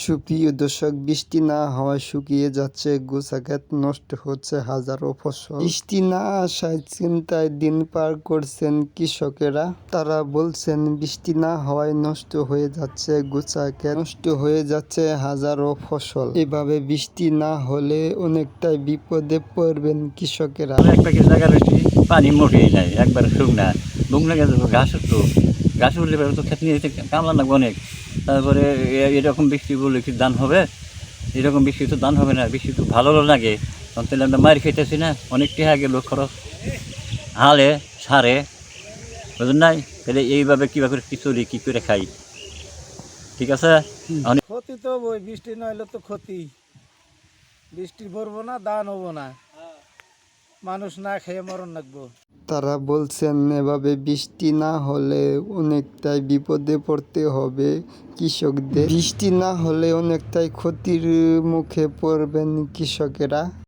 সুপ্রিয় দর্শক, বৃষ্টি না হওয়ায় শুকিয়ে যাচ্ছে গোছাক্ষেত, নষ্ট হচ্ছে হাজারো ফসল। বৃষ্টি না আসায় চিন্তায় দিন পার করছেন কৃষকেরা। তারা বলছেন বৃষ্টি না হওয়ায় নষ্ট হয়ে যাচ্ছে গোছাক্ষেত, নষ্ট হয়ে যাচ্ছে হাজারো ফসল। এভাবে বৃষ্টি না হলে অনেকটাই বিপদে পড়বেন কৃষকেরা। একটা জায়গা রয়েছে পানি মোটেই নাই, একবার শুকনা বুকনা গেছে ঘাস উঠতো, ঘাস উঠলে তো খেতে নিয়ে কামলা লাগবে অনেক। তারপরে এরকম বৃষ্টি বললে কি ধান হবে? এরকম বৃষ্টি তো ধান হবে না, বৃষ্টি তো ভালো লাগে। তখন তাহলে আমরা মার খেতেছি না, অনেক টেহা গেল খরচ হালে সারে, বুঝলেন নাই? তাহলে এইভাবে কীভাবে কি চলি, কী করে খাই? ঠিক আছে, ক্ষতি তো ওই বৃষ্টি নইলে তো ক্ষতি। বৃষ্টি ভরবো না, ধান হবো না, মানুষ না খেয়ে মরণ লাগবো। তারা বলছেন এভাবে বৃষ্টি না হলে অনেকটাই বিপদে পড়তে হবে কৃষকদের। বৃষ্টি না হলে অনেকটাই ক্ষতির মুখে পড়বেন কৃষকেরা।